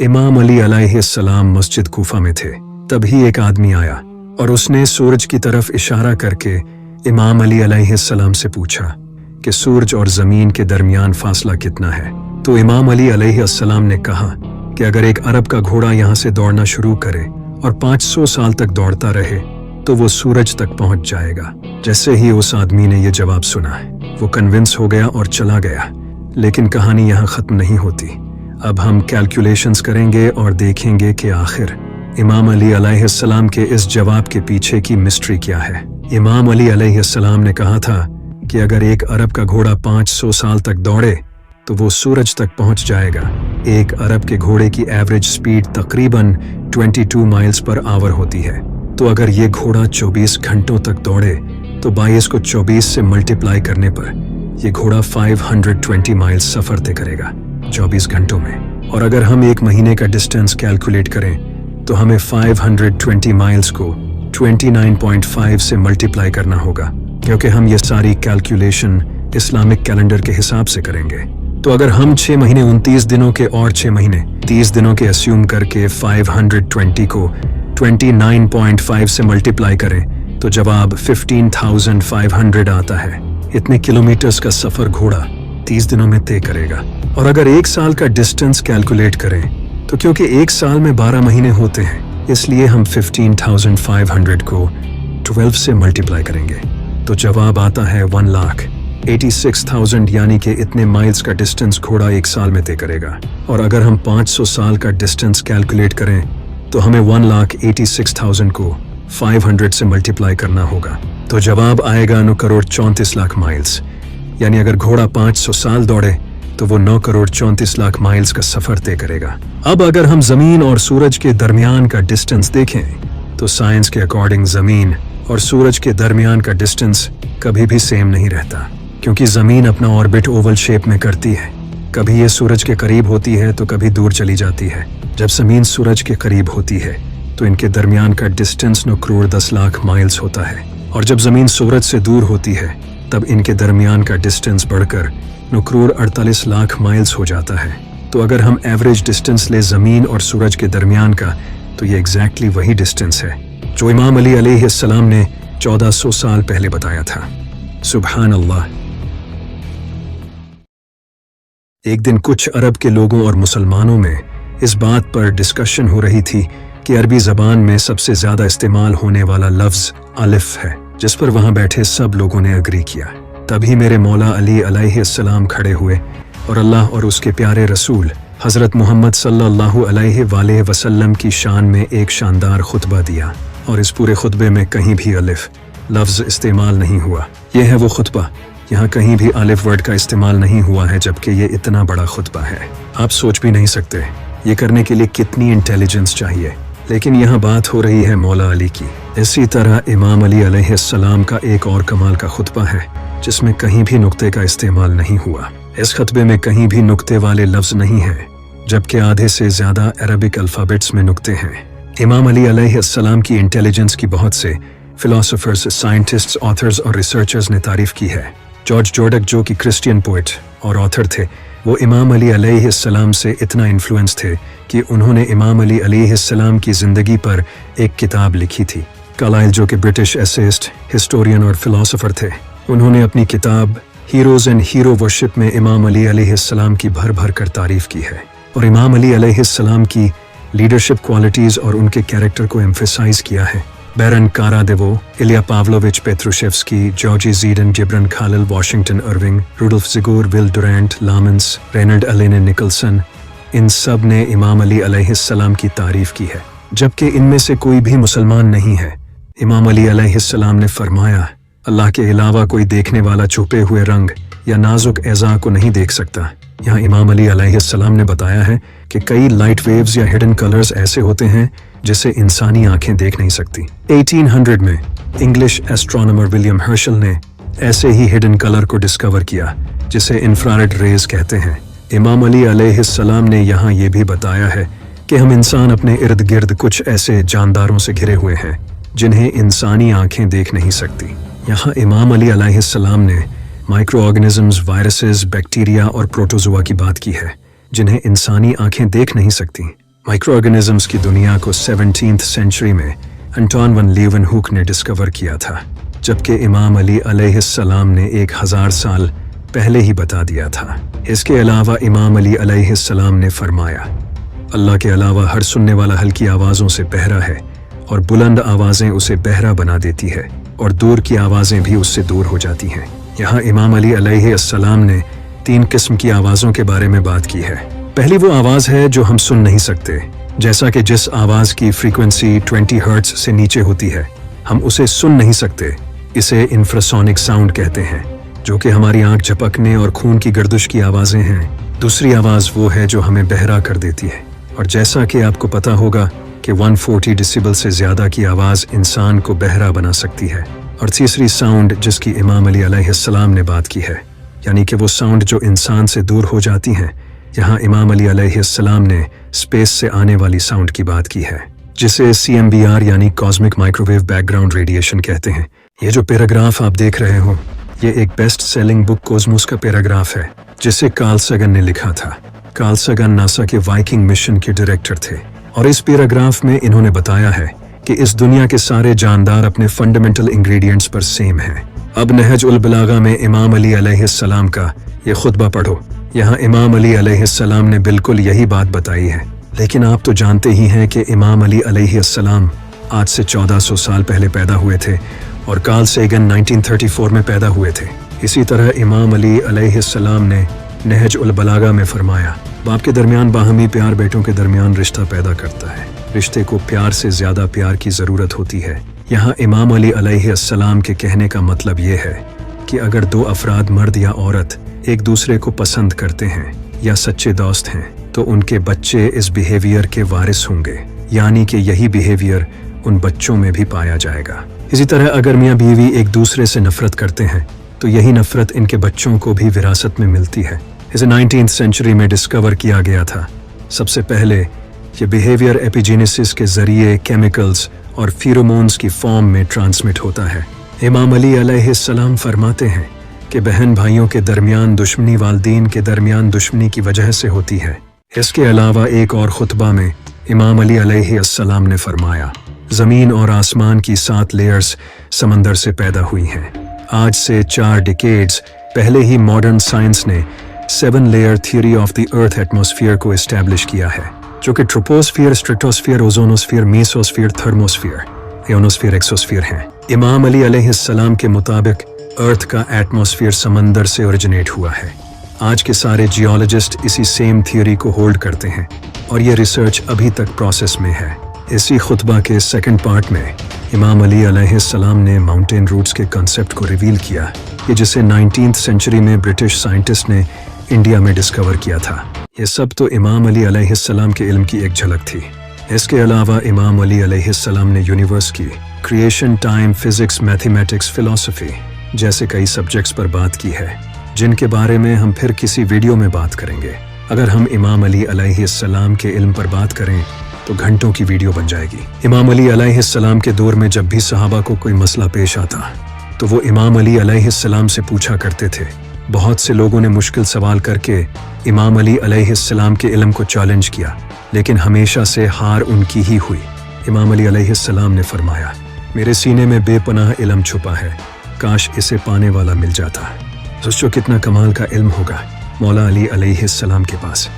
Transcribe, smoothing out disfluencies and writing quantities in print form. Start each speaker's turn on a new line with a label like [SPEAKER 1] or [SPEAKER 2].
[SPEAKER 1] इमाम अली अलैहिस्सलाम मस्जिद कूफा में थे। तभी एक आदमी आया और उसने सूरज की तरफ इशारा करके इमाम अली अलैहिस्सलाम से पूछा कि सूरज और ज़मीन के दरमियान फासला कितना है। तो इमाम अली अलैहिस्सलाम ने कहा कि अगर एक अरब का घोड़ा यहाँ से दौड़ना शुरू करे और 500 साल तक दौड़ता रहे तो वो सूरज तक पहुंच जाएगा। जैसे ही उस आदमी ने ये जवाब सुना वो कन्विंस हो गया और चला गया। लेकिन कहानी यहाँ ख़त्म नहीं होती। अब हम कैलकुलेशंस करेंगे और देखेंगे कि आखिर इमाम अली अलैहिस्सलाम के इस जवाब के पीछे की मिस्ट्री क्या है। इमाम अली अलैहिस्सलाम ने कहा था कि अगर एक अरब का घोड़ा 500 साल तक दौड़े तो वो सूरज तक पहुंच जाएगा। एक अरब के घोड़े की एवरेज स्पीड तकरीबन 22 माइल्स पर आवर होती है। तो अगर ये घोड़ा 24 घंटों तक दौड़े तो 22 को 24 से मल्टीप्लाई करने पर ये घोड़ा 520 माइल्स सफ़र तय करेगा 24 घंटों में। और अगर हम एक महीने का डिस्टेंस कैलकुलेट करें तो हमें 520 माइल्स को 29.5 से मल्टीप्लाई करना होगा, क्योंकि हम ये सारी कैलकुलेशन इस्लामिक कैलेंडर के हिसाब से करेंगे। तो अगर हम 6 महीने 29 दिनों के और 6 महीने 30 दिनों के अस्यूम करके 520 को 29.5 से मल्टीप्लाई करें तो जवाब 15,500 आता है। इतने किलोमीटर्स का सफ़र घोड़ा 30 दिनों में तय करेगा। और अगर एक साल का डिस्टेंस कैलकुलेट करें तो क्योंकि एक साल में 12 महीने होते हैं इसलिए हम 15,500 को 12 से मल्टीप्लाई करेंगे तो जवाब आता है 1,86,000, यानी कि इतने माइल्स का डिस्टेंस घोड़ा एक साल में तय करेगा। और अगर हम 500 साल का डिस्टेंस कैलकुलेट करें तो हमें 1,86,000 को 500 से मल्टीप्लाई करना होगा तो जवाब आएगा 9,34,00,000 माइल्स। यानी अगर घोड़ा 500 साल दौड़े तो वो 9,34,00,000 माइल्स का सफ़र तय करेगा। अब अगर हम ज़मीन और सूरज के दरमियान का डिस्टेंस देखें तो साइंस के अकॉर्डिंग ज़मीन और सूरज के दरमियान का डिस्टेंस कभी भी सेम नहीं रहता, क्योंकि ज़मीन अपना ऑर्बिट ओवल शेप में करती है। कभी ये सूरज के करीब होती है तो कभी दूर चली जाती है। जब ज़मीन सूरज के करीब होती है तो इनके दरमियान का डिस्टेंस 9,10,00,000 माइल्स होता है, और जब ज़मीन सूरज से दूर होती है तब इनके दरमियान का डिस्टेंस बढ़कर 9,48,00,000 माइल्स हो जाता है। तो अगर हम एवरेज डिस्टेंस ले ज़मीन और सूरज के दरमियान का तो ये एग्जैक्टली वही डिस्टेंस है जो इमाम अली अलैहिस्सलाम ने 1400 साल पहले बताया था। सुभान अल्लाह। एक दिन कुछ अरब के लोगों और मुसलमानों में इस बात पर डिस्कशन हो रही थी कि अरबी ज़बान में सबसे ज़्यादा इस्तेमाल होने वाला लफ्ज़ अलिफ है, जिस पर वहाँ बैठे सब लोगों ने अग्री किया। तभी मेरे मौला अली अलैहिस्सलाम खड़े हुए और अल्लाह और उसके प्यारे रसूल हज़रत मोहम्मद सल्लल्लाहु अलैहि वसल्लम की शान में एक शानदार खुतबा दिया, और इस पूरे खुतबे में कहीं भी अलिफ लफ्ज़ इस्तेमाल नहीं हुआ। यह है वो खुतबा, यहाँ कहीं भी अलिफ वर्ड का इस्तेमाल नहीं हुआ है, जबकि ये इतना बड़ा खुतबा है। आप सोच भी नहीं सकते ये करने के लिए कितनी इंटेलिजेंस चाहिए। लेकिन यहाँ बात हो रही है मौला अली की। इसी तरह इमाम अली अलैहिस्सलाम का एक और कमाल का खुतबा है जिसमें कहीं भी नुक्ते का इस्तेमाल नहीं हुआ। इस खुतबे में कहीं भी नुक्ते वाले लफ्ज़ नहीं हैं, जबकि आधे से ज़्यादा अरबिक अल्फ़ाबेट्स में नुक्ते हैं। इमाम अली अलैहिस्सलाम की इंटेलिजेंस की बहुत से फिलोसोफर्स, साइंटिस्ट्स, ऑथर्स और रिसर्चर्स ने तारीफ़ की है। जॉर्ज जोडक, जो कि क्रिश्चियन पोइट और ऑथर थे, वो इमाम अली अलैहिस्सलाम से इतना इन्फ्लुएंस थे कि उन्होंने इमाम अली अलैहिस्सलाम की ज़िंदगी पर एक किताब लिखी थी। कार्लाइल, जो कि ब्रिटिश एसेइस्ट, हिस्टोरियन और फिलोसोफर थे, उन्होंने अपनी किताब हीरोज़ एंड हीरो वर्शिप में इमाम अली अलैहिस्सलाम की भर भर कर तारीफ़ की है, और इमाम अली अलैहिस्सलाम की लीडरशिप क्वालिटीज़ और उनके कैरेक्टर को एम्फेसाइज किया है। Baron Carra de Vaux, Ilya Pavlovich Petrushevsky, Jurji Zaidan, Gibran Khalil, Washington Irving, Rudolf ज़िगोर, Will Durant, Lammens, Reynold Alleyne Nicholson, इन सब ने इमाम अली अलैहिस्सलाम की तारीफ़ की है, जबकि इनमें से कोई भी मुसलमान नहीं है। इमाम अली अलैहिस्सलाम ने फरमाया, अल्लाह के अलावा कोई देखने वाला छुपे हुए रंग या नाजुक एज़ा को नहीं देख सकता। यहाँ इमाम अली अलैहिस्सलाम ने बताया है कि कई लाइट वेव्स या हिडन कलर्स ऐसे होते हैं जिसे इंसानी आंखें देख नहीं सकती। 1800 में इंग्लिश एस्ट्रोनॉमर विलियम हर्शल ने ऐसे ही हिडन कलर को डिस्कवर किया जिसे इंफ्रारेड रेज कहते हैं। इमाम अली अलैहिस्सलाम ने यहाँ ये भी बताया है कि हम इंसान अपने इर्द गिर्द कुछ ऐसे जानदारों से घिरे हुए हैं जिन्हें इंसानी आंखें देख नहीं सकती। यहाँ इमाम अली अलैहिस्सलाम ने माइक्रो ऑर्गेनिजम्स, वायरसेस, बैक्टीरिया और प्रोटोजोआ की बात की है जिन्हें इंसानी आंखें देख नहीं सकती। माइक्रो ऑर्गेनिजम्स की दुनिया को 17th सेंचुरी में एंटोन वन लीeuwenhoek ने डिस्कवर किया था, जबकि इमाम अली अलैहिस्सलाम ने 1000 साल पहले ही बता दिया था। इसके अलावा इमाम अली अलैहिस्सलाम ने फरमाया, अल्लाह के अलावा हर सुनने वाला हल्की आवाज़ों से बहरा है और बुलंद आवाज़ें उसे बहरा बना देती है और दूर की आवाज़ें भी उससे दूर हो जाती हैं। यहाँ इमाम अली अलैहिस्सलाम ने 3 किस्म की आवाज़ों के बारे में बात की है। पहली वो आवाज़ है जो हम सुन नहीं सकते, जैसा कि जिस आवाज़ की फ्रीक्वेंसी 20 हर्ट्ज से नीचे होती है हम उसे सुन नहीं सकते, इसे इंफ्रासोनिक साउंड कहते हैं, जो कि हमारी आंख झपकने और खून की गर्दिश की आवाज़ें हैं। दूसरी आवाज़ वो है जो हमें बहरा कर देती है, और जैसा कि आपको पता होगा कि 140 डेसिबल से ज़्यादा की आवाज़ इंसान को बहरा बना सकती है। और तीसरी साउंड जिसकी इमाम अली अलैहिस्सलाम ने बात की है, यानी कि वो साउंड जो इंसान से दूर हो जाती हैं, यहाँ इमाम अली अलैहिस्सलाम ने स्पेस से आने वाली साउंड की बात की है, जिसे CMBR यानी कॉस्मिक माइक्रोवेव बैकग्राउंड रेडिएशन कहते हैं। ये जो पैराग्राफ आप देख रहे हो, ये एक बेस्ट सेलिंग बुक कोस्मोस का पैराग्राफ है, जिसे कार्ल सगन ने लिखा था। कार्ल सगन नासा के वाइकिंग मिशन के डायरेक्टर थे, और इस पैराग्राफ में इन्होंने बताया है कि इस दुनिया के सारे जानदार अपने फंडामेंटल इंग्रेडिएंट्स पर सेम हैं। अब नहज उल बलागा में इमाम अली अलैहिस्सलाम का ये खुतबा पढ़ो। यहाँ इमाम अली अलैहिस्सलाम ने बिल्कुल यही बात बताई है, लेकिन आप तो जानते ही हैं कि इमाम अली अलैहिस्सलाम आज से 1400 साल पहले पैदा हुए थे और कार्ल सेगन 1934 में पैदा हुए थे। इसी तरह इमाम अली अलैहिस्सलाम ने नहज उल बलागा में फरमाया, बाप के दरमियान बाहमी प्यार बेटों के दरमियान रिश्ता पैदा करता है। रिश्ते को प्यार से ज़्यादा प्यार की ज़रूरत होती है। यहाँ इमाम अली अलैहिस्सलाम के कहने का मतलब ये है कि अगर 2 अफराद मर्द या औरत एक दूसरे को पसंद करते हैं या सच्चे दोस्त हैं, तो उनके बच्चे इस बिहेवियर के वारिस होंगे, यानी कि यही बिहेवियर उन बच्चों में भी पाया जाएगा। इसी तरह अगर मियाँ बीवी एक दूसरे से नफरत करते हैं, तो यही नफरत इनके बच्चों को भी विरासत में मिलती है। इसे 19th सेंचुरी में डिस्कवर किया गया था। सबसे पहले ये बिहेवियर एपिजेनेसिस के जरिए केमिकल्स और फेरोमोन्स की फॉर्म में ट्रांसमिट होता है। इमाम अली अलैहिस्सलाम फरमाते हैं कि बहन भाइयों के दरमियान दुश्मनी वालिदैन के दरमियान दुश्मनी की वजह से होती है। इसके अलावा एक और खुतबा में इमाम अली अलैहिस्सलाम ने फरमाया, ज़मीन और आसमान की 7 लेयर्स समंदर से पैदा हुई हैं। आज से 4 डिकेड्स पहले ही मॉडर्न साइंस ने 7 layer theory of the earth atmosphere को एस्टैब्लिश किया है, जो कि troposphere, stratosphere, ozonosphere, mesosphere, thermosphere, ionosphere, exosphere हैं। इमाम अली अलैहिस्सलाम के मुताबिक अर्थ का एटमॉस्फेयर समंदर से ओरिजिनेट हुआ है। आज के सारे जियोलॉजिस्ट इसी सेम थ्योरी को होल्ड करते हैं और ये रिसर्च अभी तक प्रोसेस में है। इसी खुतबा के सेकंड पार्ट में इमाम अली अलैहिस्सलाम ने माउंटेन रूट्स के कॉन्सेप्ट को रिवील किया, कि जिसे 19th सेंचुरी में ब्रिटिश साइंटिस्ट ने इंडिया में डिस्कवर किया था। ये सब तो इमाम अली अलैहिस्सलाम के इल्म की एक झलक थी। इसके अलावा इमाम अली अलैहिस्सलाम ने यूनिवर्स की creation, time, physics, mathematics, philosophy जैसे कई सब्जेक्ट्स पर बात की है, जिनके बारे में हम फिर किसी वीडियो में बात करेंगे। अगर हम इमाम अली अलैहिस्सलाम के इल्म पर बात करें तो घंटों की वीडियो बन जाएगी। इमाम अली अलैहिस्सलाम के दौर में जब भी सहाबा को कोई मसला पेश आता तो वो इमाम अली अलैहिस्सलाम से पूछा करते थे। बहुत से लोगों ने मुश्किल सवाल करके इमाम अली अलैहिस्सलाम के इल्म को चैलेंज किया, लेकिन हमेशा से हार उनकी ही हुई। इमाम अली अलैहिस्सलाम ने फरमाया, मेरे सीने में बेपनाह इल्म छुपा है, काश इसे पाने वाला मिल जाता। सोचो कितना कमाल का इल्म होगा मौला अली अलैहिस्सलाम के पास।